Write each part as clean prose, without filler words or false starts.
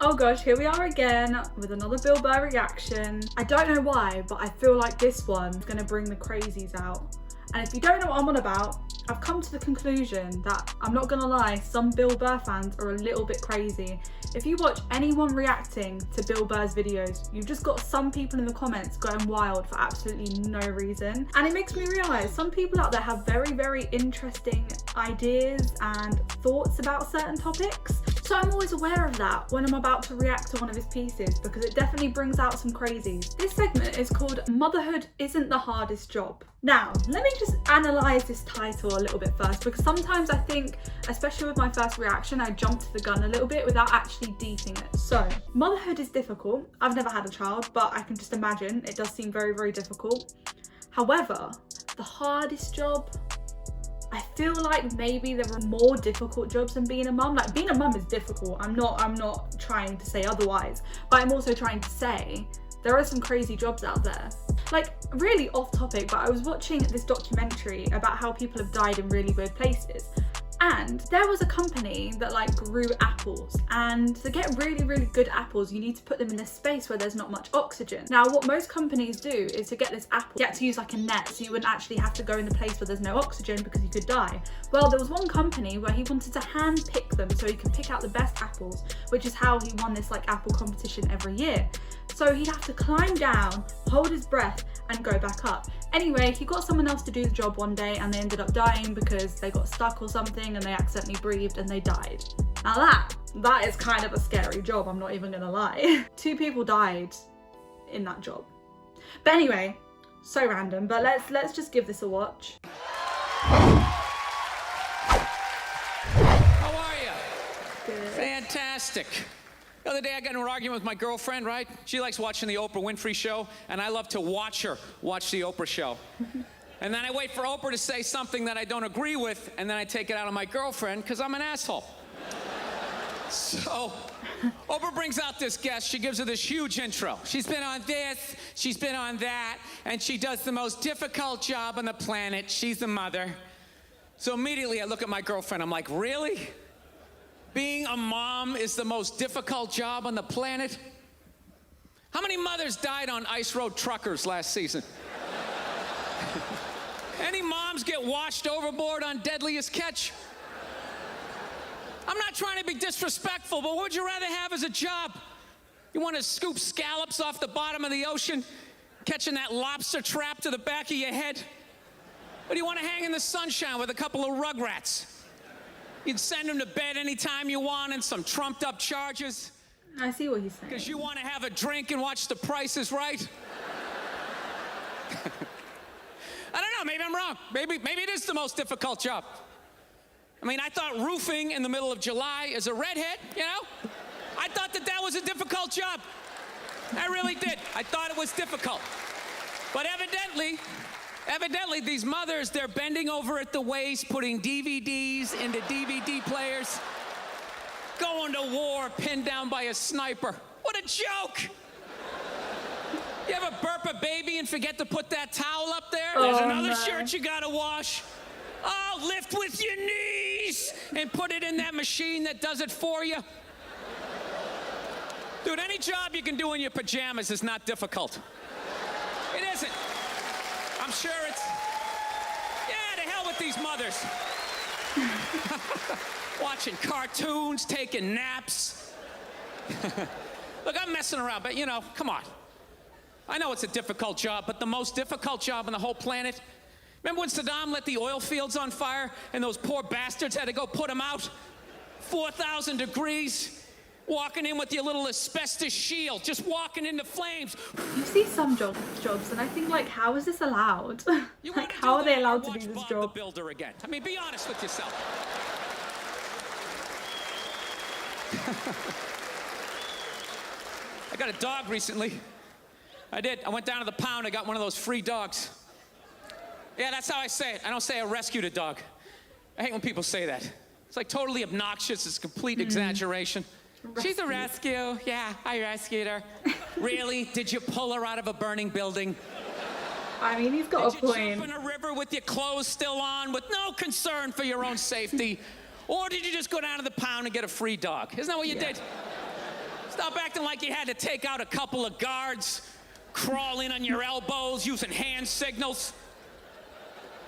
Oh gosh, here we are again with another Bill Burr reaction. I don't know why, but I feel like this one's gonna bring the crazies out. And if you don't know what I'm on about, I've come to the conclusion that, I'm not gonna lie, some Bill Burr fans are a little bit crazy. If you watch anyone reacting to Bill Burr's videos, you've just got some people in the comments going wild for absolutely no reason. And it makes me realise some people out there have very, very interesting ideas and thoughts about certain topics. So I'm always aware of that when I'm about to react to one of his pieces, because it definitely brings out some crazies. This segment is called Motherhood Isn't the Hardest Job. Now, let me just analyse this title a little bit first, because sometimes I think, especially with my first reaction, I jump to the gun a little bit without actually deeping it. So, motherhood is difficult. I've never had a child, but I can just imagine it does seem very, very difficult. However, the hardest job, I feel like maybe there are more difficult jobs than being a mum. Like, being a mum is difficult. I'm not trying to say otherwise, but I'm also trying to say there are some crazy jobs out there. Like, really off topic, but I was watching this documentary about how people have died in really weird places. And there was a company that like grew apples, and to get really, really good apples, you need to put them in this space where there's not much oxygen. Now, what most companies do is to get this apple, you had to use like a net, so you wouldn't actually have to go in the place where there's no oxygen because you could die. Well, there was one company where he wanted to hand pick them so he could pick out the best apples, which is how he won this like apple competition every year. So he'd have to climb down, hold his breath, and go back up. Anyway, he got someone else to do the job one day, and they ended up dying because they got stuck or something and they accidentally breathed and they died. Now that is kind of a scary job, I'm not even gonna lie. 2 people died in that job. But anyway, so random, but let's just give this a watch. How are you? Good. Fantastic. The other day I got into an argument with my girlfriend, right? She likes watching the Oprah Winfrey Show, and I love to watch her watch the Oprah Show. And then I wait for Oprah to say something that I don't agree with, and then I take it out on my girlfriend because I'm an asshole. So Oprah brings out this guest. She gives her this huge intro. She's been on this, she's been on that, and she does the most difficult job on the planet. She's the mother. So immediately I look at my girlfriend. I'm like, really? Being a mom is the most difficult job on the planet? How many mothers died on ice road truckers last season? Any moms get washed overboard on Deadliest Catch? I'm not trying to be disrespectful, but what would you rather have as a job? You want to scoop scallops off the bottom of the ocean, catching that lobster trap to the back of your head? Or do you want to hang in the sunshine with a couple of rugrats? You'd send them to bed anytime you want and some trumped up charges. I see what he's saying. Because you want to have a drink and watch The Price is Right? I don't know, maybe I'm wrong. Maybe it is the most difficult job. I mean, I thought roofing in the middle of July as a redhead, you know? I thought that was a difficult job. I really did. I thought it was difficult. But evidently, these mothers, they're bending over at the waist, putting DVDs into DVD players, going to war pinned down by a sniper. What a joke! You ever burp a baby and forget to put that towel up there? There's another shirt you gotta wash. Oh, lift with your knees and put it in that machine that does it for you. Dude, any job you can do in your pajamas is not difficult. It isn't. I'm sure it's, yeah, to hell with these mothers. Watching cartoons, taking naps. Look, I'm messing around, but you know, come on. I know it's a difficult job, but the most difficult job on the whole planet. Remember when Saddam lit the oil fields on fire and those poor bastards had to go put them out? 4,000 degrees. Walking in with your little asbestos shield, just walking into flames. You see some jobs, and I think, like, how is this allowed? Like, how are they allowed to do this job? The Builder again. I mean, be honest with yourself. I got a dog recently. I did. I went down to the pound. I got one of those free dogs. Yeah, that's how I say it. I don't say I rescued a dog. I hate when people say that. It's like totally obnoxious. It's complete exaggeration. She's a rescue. Yeah, I rescued her. Really? Did you pull her out of a burning building? I mean, he's got a point. Did you jump in a river with your clothes still on with no concern for your own safety? Or did you just go down to the pound and get a free dog? Isn't that what you did? Stop acting like you had to take out a couple of guards, crawling on your elbows, using hand signals.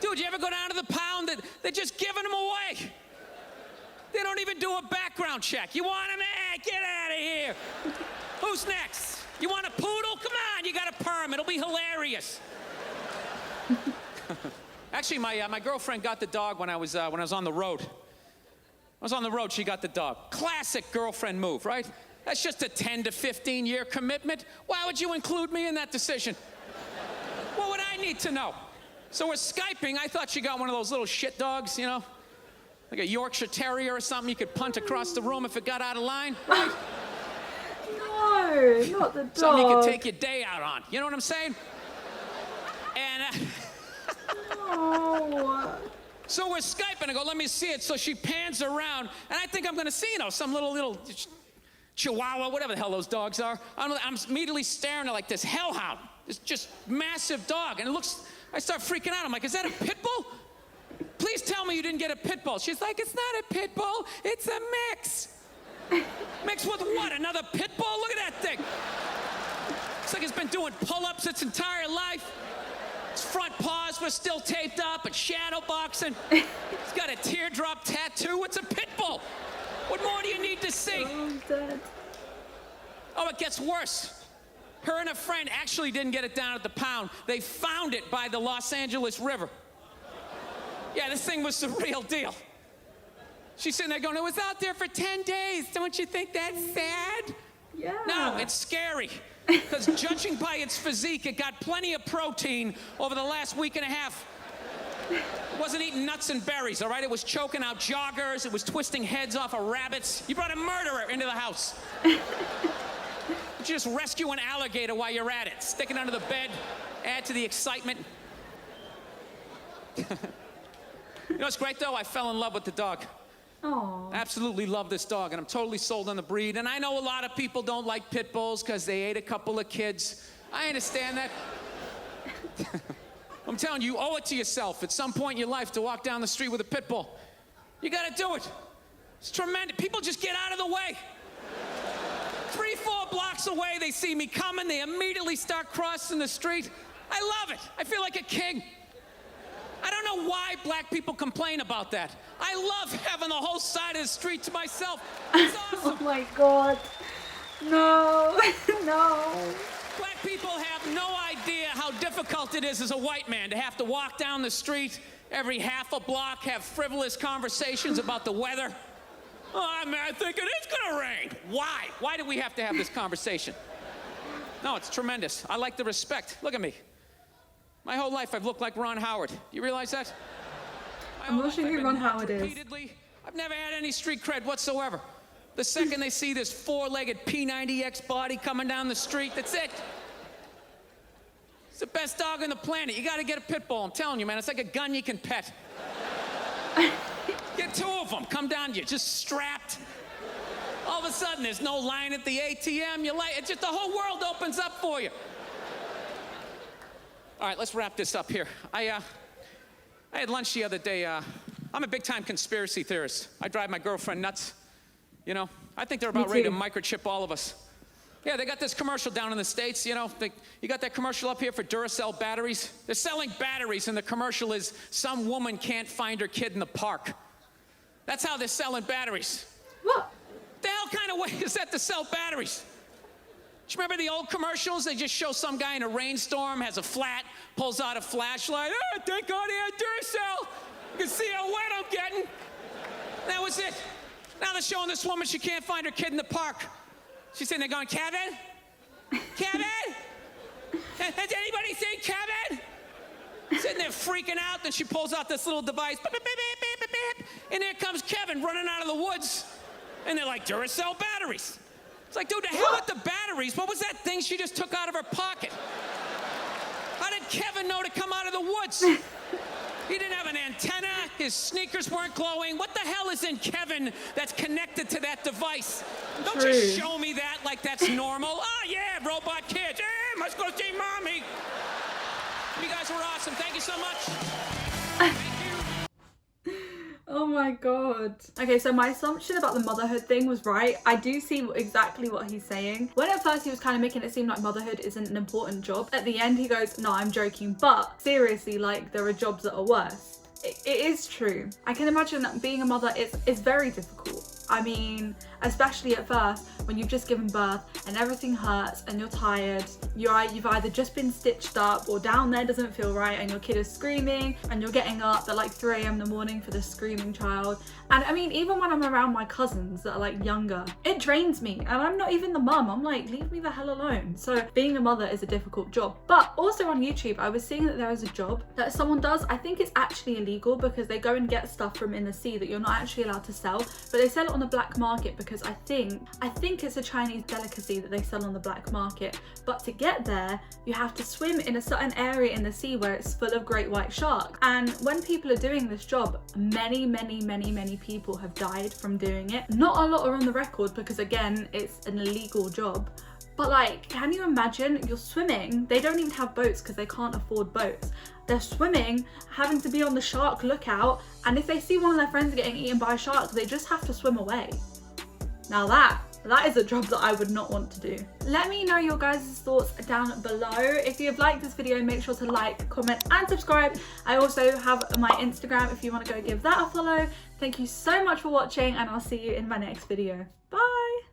Dude, you ever go down to the pound? They're just giving them away. They don't even do a background check. You want him? Hey, get out of here. Who's next? You want a poodle? Come on, you got a perm. It'll be hilarious. Actually, my girlfriend got the dog when I was on the road. I was on the road, she got the dog. Classic girlfriend move, right? That's just a 10 to 15 year commitment. Why would you include me in that decision? What would I need to know? So we're Skyping. I thought she got one of those little shit dogs, you know? Like a Yorkshire Terrier or something you could punt across the room if it got out of line, right? No, not the dog. Something you could take your day out on. You know what I'm saying? And Oh. so we're Skyping. I go, let me see it. So she pans around, and I think I'm going to see, you know, some little Chihuahua, whatever the hell those dogs are. I'm immediately staring at like this hellhound, this just massive dog, and it looks. I start freaking out. I'm like, is that a pit bull? Please tell me you didn't get a pit bull. She's like, it's not a pit bull. It's a mix. Mixed with what? Another pit bull? Look at that thing. Looks like it's been doing pull-ups its entire life. Its front paws were still taped up and shadow boxing. It's got a teardrop tattoo. It's a pit bull. What more do you need to see? Oh, I'm dead. Oh, it gets worse. Her and a friend actually didn't get it down at the pound. They found it by the Los Angeles River. Yeah, this thing was the real deal. She's sitting there going, it was out there for 10 days. Don't you think that's sad? Yeah. No, it's scary. Because judging by its physique, it got plenty of protein over the last week and a half. It wasn't eating nuts and berries, all right? It was choking out joggers. It was twisting heads off of rabbits. You brought a murderer into the house. You just rescue an alligator while you're at it. Stick it under the bed. Add to the excitement. You know what's great, though? I fell in love with the dog. Oh. Absolutely love this dog, and I'm totally sold on the breed. And I know a lot of people don't like pit bulls because they ate a couple of kids. I understand that. I'm telling you, you owe it to yourself at some point in your life to walk down the street with a pit bull. You gotta do it. It's tremendous. People just get out of the way. 3-4 blocks away, they see me coming. They immediately start crossing the street. I love it. I feel like a king. I don't know why black people complain about that. I love having the whole side of the street to myself. It's awesome. Oh my God. No. No. Black people have no idea how difficult it is as a white man to have to walk down the street every half a block, have frivolous conversations about the weather. Oh, man, I think it is gonna rain. Why? Why do we have to have this conversation? No, it's tremendous. I like the respect. Look at me. My whole life I've looked like Ron Howard. You realize that? I'm not sure who Ron Howard is. Repeatedly. I've never had any street cred whatsoever. The second they see this 4-legged P90X body coming down the street, that's it. It's the best dog on the planet. You gotta get a pit bull, I'm telling you, man. It's like a gun you can pet. Get 2 of them, come down to you, just strapped. All of a sudden, there's no line at the ATM. It's just the whole world opens up for you. All right, let's wrap this up here. I had lunch the other day. I'm a big-time conspiracy theorist. I drive my girlfriend nuts. You know, I think they're about ready to microchip all of us. Yeah, they got this commercial down in the States, you know. You got that commercial up here for Duracell batteries? They're selling batteries, and the commercial is some woman can't find her kid in the park. That's how they're selling batteries. What? The hell kind of way is that to sell batteries? Do you remember the old commercials? They just show some guy in a rainstorm, has a flat, pulls out a flashlight. Oh, thank God he had Duracell. You can see how wet I'm getting. That was it. Now they're showing this woman she can't find her kid in the park. She's sitting there going, Kevin? Kevin? Has anybody seen Kevin? Sitting there freaking out. Then she pulls out this little device. Beep, beep, beep, beep, beep, beep. And there comes Kevin running out of the woods. And they're like, Duracell batteries. It's like, dude, the hell with the batteries. What was that thing she just took out of her pocket? How did Kevin know to come out of the woods? He didn't have an antenna. His sneakers weren't glowing. What the hell is in Kevin that's connected to that device? Don't just show me that like that's normal. Oh, yeah, robot kids. Hey, must go see mommy. You guys were awesome. Thank you so much. Thank you. Oh my god. Okay, so my assumption about the motherhood thing was right. I do see exactly what he's saying. When at first he was kind of making it seem like motherhood isn't an important job, at the end he goes, no, I'm joking, but seriously, like, there are jobs that are worse. It is true. I can imagine that being a mother is very difficult. I mean, especially at first when you've just given birth and everything hurts and you're tired, you've either just been stitched up or down there doesn't feel right and your kid is screaming and you're getting up at like 3 a.m. in the morning for this screaming child. And I mean, even when I'm around my cousins that are like younger, it drains me and I'm not even the mum. I'm like, leave me the hell alone. So being a mother is a difficult job. But also on YouTube, I was seeing that there is a job that someone does. I think it's actually illegal because they go and get stuff from in the sea that you're not actually allowed to sell, but they sell it on the black market because I think it's a Chinese delicacy that they sell on the black market. But to get there, you have to swim in a certain area in the sea where it's full of great white sharks. And when people are doing this job, many people have died from doing it. Not a lot are on the record because again, it's an illegal job. But like, can you imagine you're swimming? They don't even have boats because they can't afford boats. They're swimming, having to be on the shark lookout, and if they see one of their friends getting eaten by a shark, they just have to swim away. Now that is a job that I would not want to do. Let me know your guys' thoughts down below. If you've liked this video, make sure to like, comment, and subscribe. I also have my Instagram if you want to go give that a follow. Thank you so much for watching, and I'll see you in my next video. Bye!